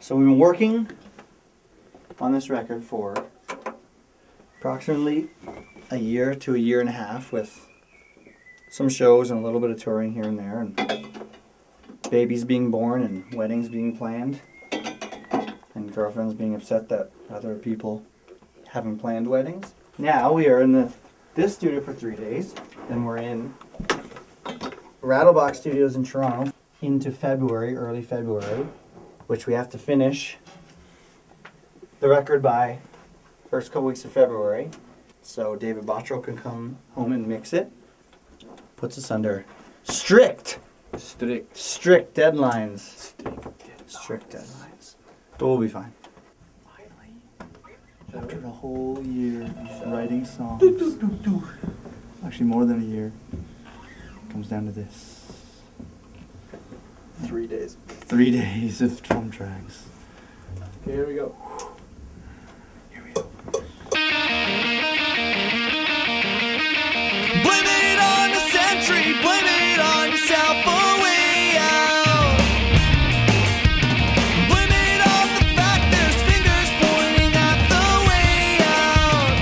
So we've been working on this record for approximately a year to a year and a half, with some shows and a little bit of touring here and there, and babies being born and weddings being planned, and girlfriends being upset that other people haven't planned weddings. Now we are in this studio for 3 days, and we're in Rattlebox Studios in Toronto into February, early February, which we have to finish the record by first couple weeks of February, so David Bottrell can come home and mix it. Puts us under strict deadlines. Strict deadlines. But we'll be fine. Finally, after a whole year of writing songs, actually more than a year, it comes down to this. 3 days. 3 days of drum tracks. Okay, here we go. Here we go. Blame it on the century, blame it on yourself for a way out. Blame it on the fact there's fingers pointing at the way out.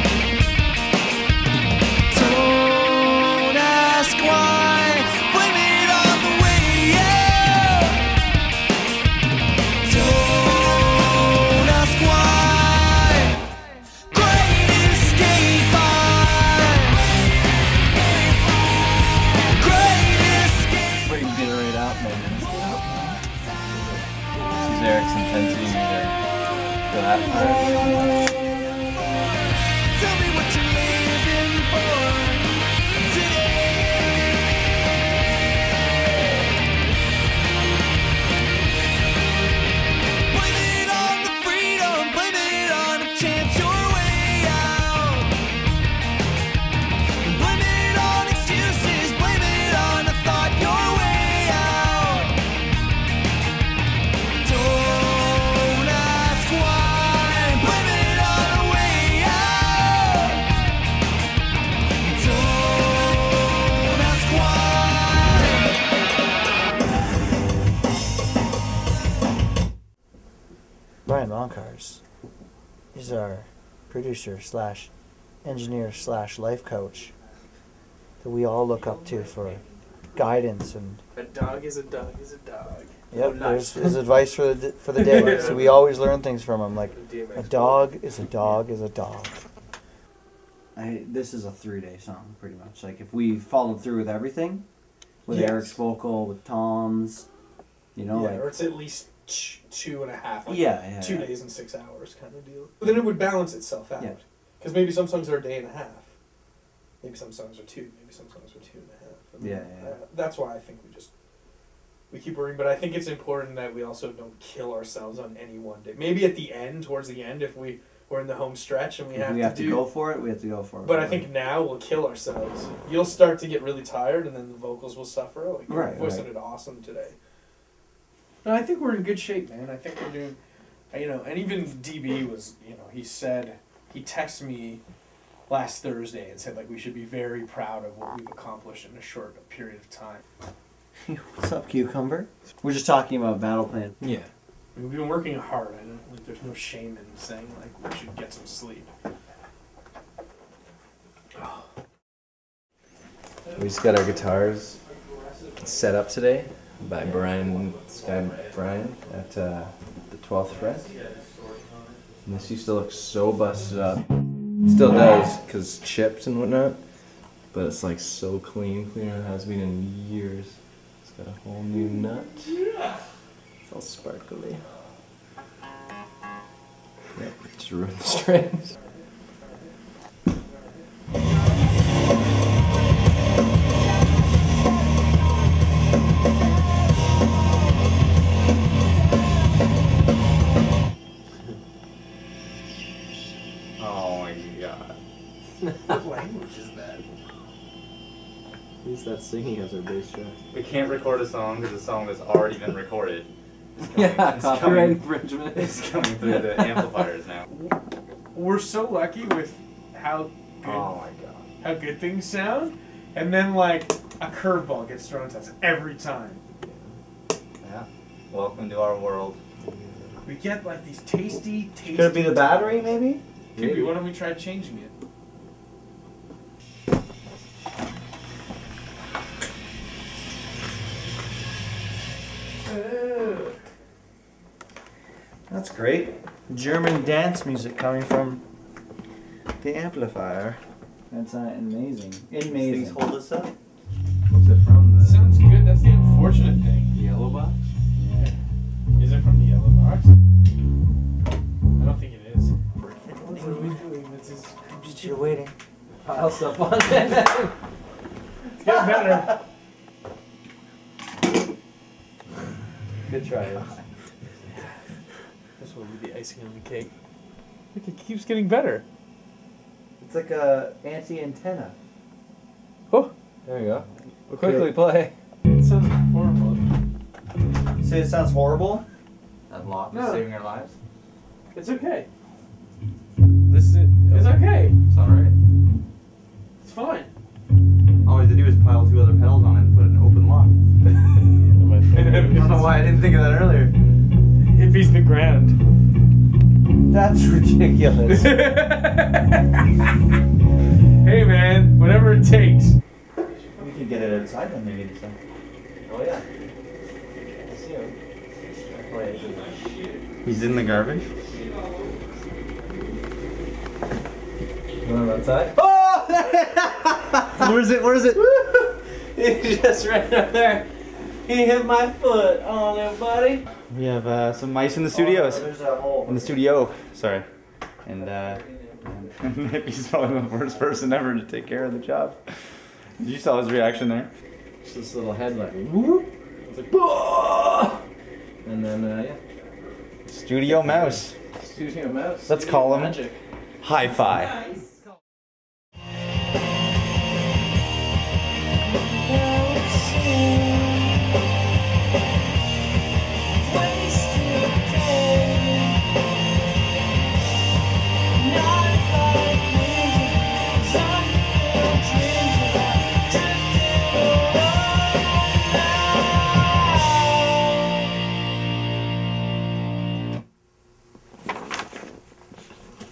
Don't ask why, blame it on the way out. Don't ask why. Great escape. Wait, get it right out, man. This is Eric's intensity meter for that part. Tell me what you're living for today. Blame it on the freedom, blame it on a chance your way out. Blame it on excuses, blame it on a thought your way out. Don't ask why, blame it on a way out. Don't ask why. Brian Moncars is our producer slash engineer slash life coach that we all look up to for guidance, and A dog is a dog is a dog. yep, there's his advice for the day. So we always learn things from him, like a dog is a dog is a dog. This is a 3-day song, pretty much. Like if we followed through with everything, with Yes. Eric's vocal, with Tom's, you know, Yeah, or like it's at least 2.5. Like yeah, 2 days and 6 hours kind of deal. But then it would balance itself out. Yeah. Because maybe some songs are a day and a half. Maybe some songs are 2. Maybe some songs are 2.5. And Yeah. that's why I think we keep working. But I think it's important that we also don't kill ourselves on any one day. Maybe at the end, towards the end, if we're in the home stretch and we If have we to have to go for it, we have to go for it. But I think now we'll kill ourselves. You'll start to get really tired, and then the vocals will suffer. Like, your Right, voice right. sounded awesome today. No, I think we're in good shape, man. I think we're doing, and even DB was, he texted me last Thursday and said, like, we should be very proud of what we've accomplished in a short period of time. What's up, Cucumber? We're just talking about battle plan. Yeah. I mean, we've been working hard. I don't, like, there's no shame in saying, like, we should get some sleep. We just got our guitars set up today by Brian at the 12th fret. And this used to look so busted up. Still does, because chips and whatnot. But it's like so clean, cleaner than it has been in years. It's got a whole new nut. It's all sparkly. Yep, just ruined the strings. Oh my god. What language is that? Who's that singing as our bass track? We can't record a song because the song has already been recorded. Yeah, it's copyright coming- infringement. It's coming through the amplifiers now. We're so lucky with how good, Oh my god. how good things sound, and then like a curveball gets thrown to us every time. Yeah. Welcome to our world. We get like these tasty. Could it be the battery, maybe? Maybe. Why don't we try changing it? That's great. German dance music coming from the amplifier. That's amazing. Amazing. hold us up. What's it from? The Sounds good. That's the unfortunate thing. yellow box? Yeah. Is it from the yellow box? I don't think it is. What are we doing? This is. Just you're waiting. Pile stuff on it. It's getting better. Good try. This will be the icing on the cake. Look, it keeps getting better. It's like a anti-antenna. Oh, There you go. Okay. Quickly play. it sounds horrible. See, it sounds horrible. That lock is No. saving our lives. It's okay. This is. It's okay. It's alright. It's fine. All we have to do is pile 2 other pedals on it and put an open lock. I don't know why I didn't think of that earlier. Hippies the grand. That's ridiculous. Hey man, whatever it takes. We could get it outside then maybe this time. Oh yeah. I see him. He's in the garbage? You want him outside? Oh! Where is it? Where is it? He just ran up there. He hit my foot. Oh no, buddy. We have some mice in the studios. There's a hole. In the studio, sorry. And he's probably the first person ever to take care of the job. You saw his reaction there. Just this little head like whoop. It's like "Bah!" And then yeah. Studio mouse. Studio mouse. Let's call him Hi-Fi.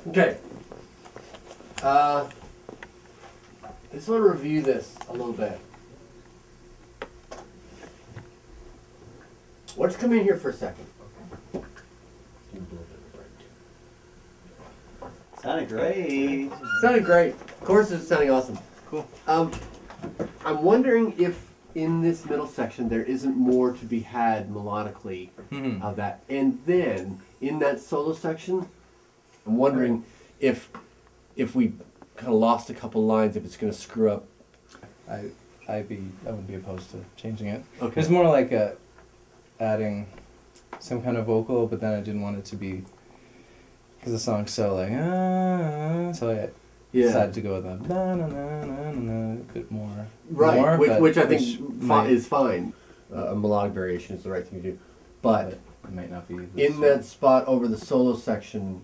Okay. I just want to review this a little bit. Let's come in here for a second. Sounded great. Sounded great. Of course, it's sounding awesome. Cool. I'm wondering if in this middle section there isn't more to be had melodically of that. And then in that solo section, I'm wondering if we kind of lost a couple lines, if it's going to screw up. I wouldn't be opposed to changing it. Okay. It's more like adding some kind of vocal, but then I didn't want it to be because the song's so like so I decided to go with a bit more. Right, more, which I but think might- is fine. A melodic variation is the right thing to do. But it might not be. in that spot over the solo section,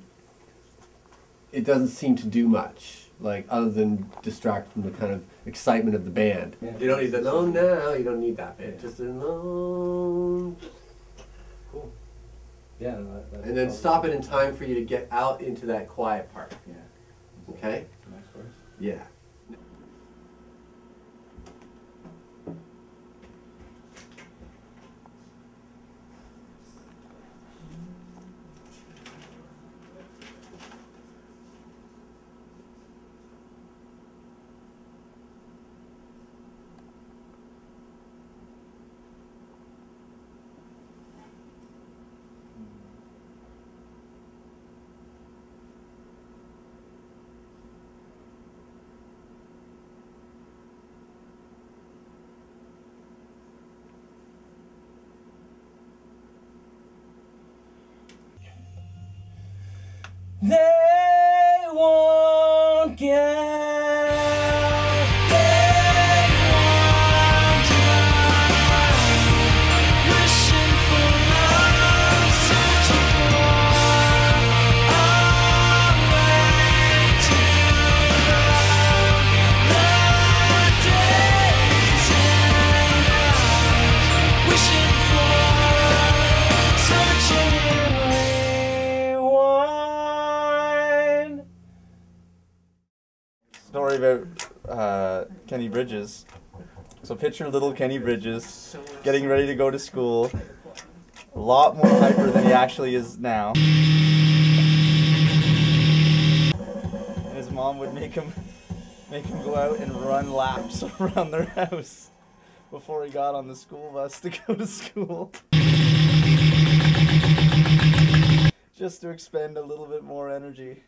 it doesn't seem to do much, like other than distract from the kind of excitement of the band. Yeah. You don't need the no, you don't need that bit. Just a no. Cool. Yeah. That And then stop it in time for you to get out into that quiet part. Yeah. Okay? Next verse. Yeah. They won't get. They won't die. Wishing for love, searching for a way to love. The days and nights, wishing for, searching away. story about Kenny Bridges. So picture little Kenny Bridges getting ready to go to school. A lot more hyper than he actually is now. And his mom would make him go out and run laps around their house before he got on the school bus to go to school. Just to expend a little bit more energy.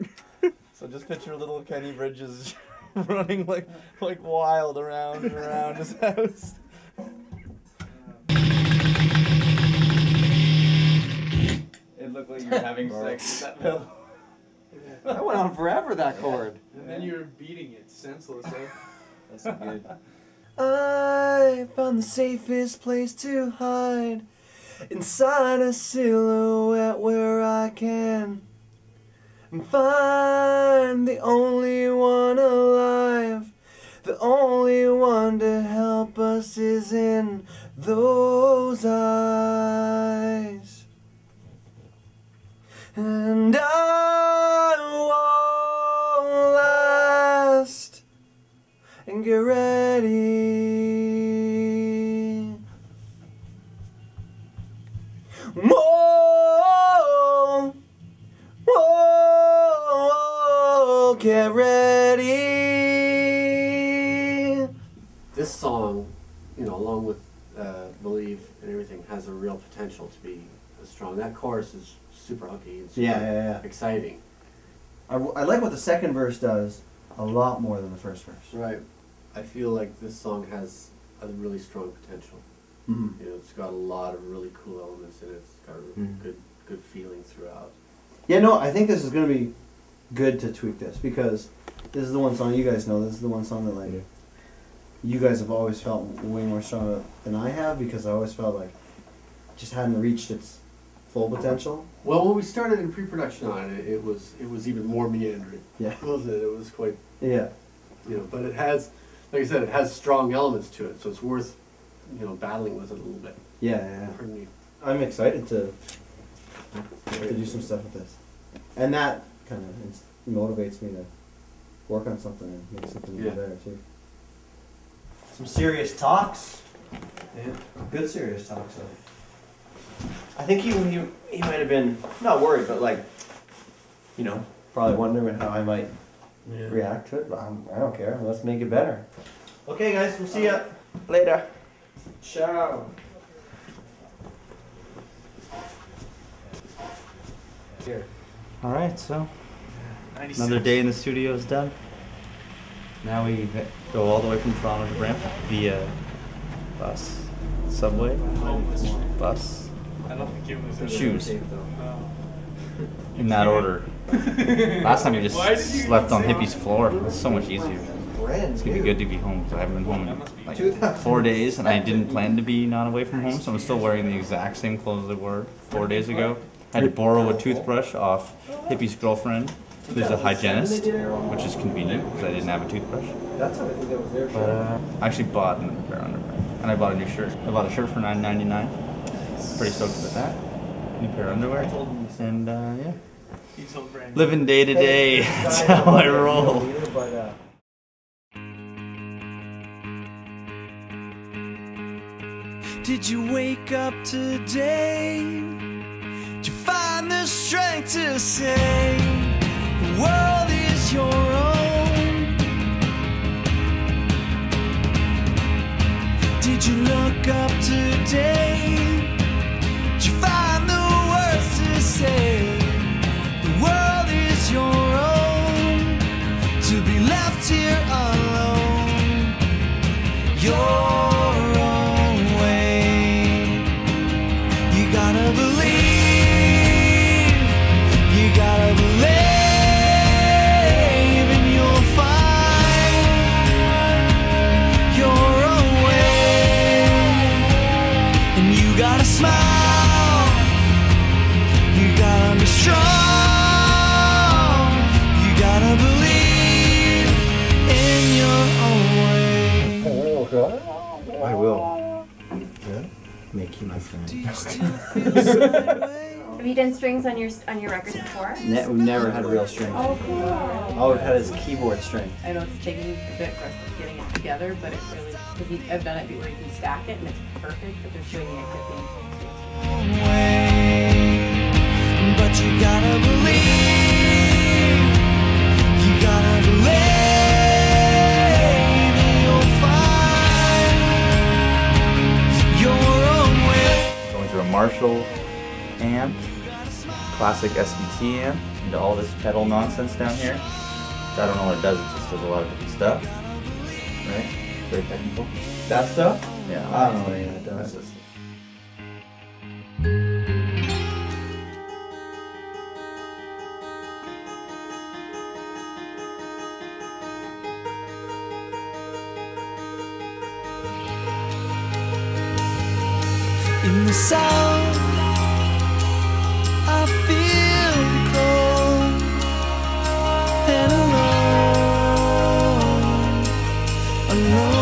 So just picture little Kenny Bridges running like wild around and around his house. It looked like you were having sex with that pillow. That went on forever, that chord. And then you're beating it senseless, eh? That's so good. I found the safest place to hide inside a silhouette where I can find the only one alive. The only one to help us is in those eyes. And I won't last. And get ready. Whoa, whoa, get ready. This song, you know, along with Believe and everything, has a real potential to be strong. That chorus is super hooky and super exciting. I like what the second verse does a lot more than the first verse. Right. I feel like this song has a really strong potential. Mm-hmm. You know, it's got a lot of really cool elements in it. It's got a good feeling throughout. Yeah, no, I think this is going to be good to tweak this because this is the one song you guys know. This is the one song that you guys have always felt way more strong than I have because I always felt like it just hadn't reached its full potential. Well, when we started in pre-production on it, it was even more meandering. Yeah. Wasn't it? It was quite. Yeah. You know, but it has, like I said, it has strong elements to it, so it's worth, you know, battling with it a little bit. Yeah. Pardon me. I'm excited to do some stuff with this, and that kind of motivates me to work on something and make something even better too. Some serious talks. Yeah. Good serious talks. So. I think he might have been not worried, but like, you know, probably wondering how I might react to it. But I don't care. Let's make it better. Okay, guys. We'll see ya later. Ciao. Here. All right, so 96. another day in the studio is done. Now we go all the way from Toronto to Brampton via bus, subway, bus, I don't think it was shoes. In that order. Last time you just slept on Hippie's floor. It's so much easier. It's gonna be good to be home because I haven't been home in like 4 days and I didn't plan to be not away from home, so I'm still wearing the exact same clothes I wore 4 days ago. I had to borrow a toothbrush off Hippie's girlfriend, who's a hygienist, which is convenient because I didn't have a toothbrush. That's how I think that was there. But I actually bought another pair of underwear, and I bought a new shirt. I bought a shirt for $9.99. Pretty stoked about that. New pair of underwear, and yeah, He told Brandon. living day to day. That's how I roll. Did you wake up today? Did you find the strength to say the world is your own? Did you look up today? Did you find the words to say the world is your own? To be left here alone, your own way. You gotta believe, you gotta believe, and you'll find your own way. And you gotta smile, you gotta be strong, you gotta believe in your own way. I will. Make you my friend. Do you still feel the same way? Have you done strings on your records before? We've never had real strings. Oh, cool. All we've had is keyboard string. I know it's taking a bit for us getting it together, but it really, because I've done it where you can stack it and it's perfect, but they're showing you a good thing. But you gotta believe, you gotta believe you'll find your own way. Going through a Marshall amp, classic SVT amp, into all this pedal nonsense down here. Which I don't know what it does, it just does a lot of different stuff. Right? Very technical. That stuff? Yeah. I don't know what any of that does. That's just- In the south, I feel cold and alone, alone.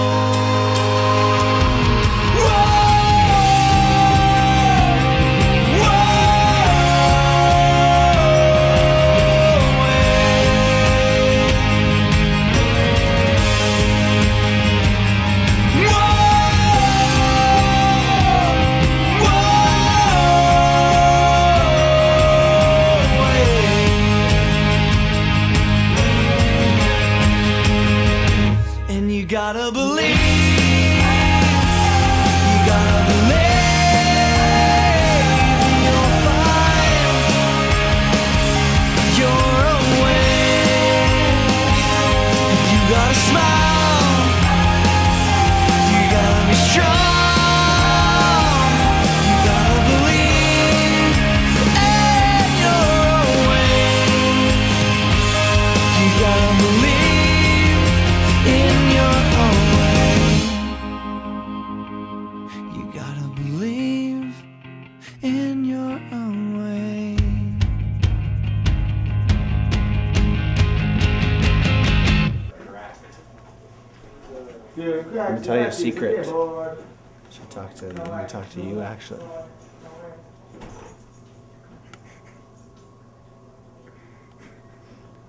And you gotta believe, you gotta believe you'll find your own way. You gotta smile, you gotta be strong, you gotta believe in your own way. You gotta believe in your own way. You gotta believe in your own way. Let me tell you a secret. Should talk to you actually.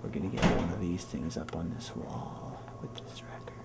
We're gonna get one of these things up on this wall with this record.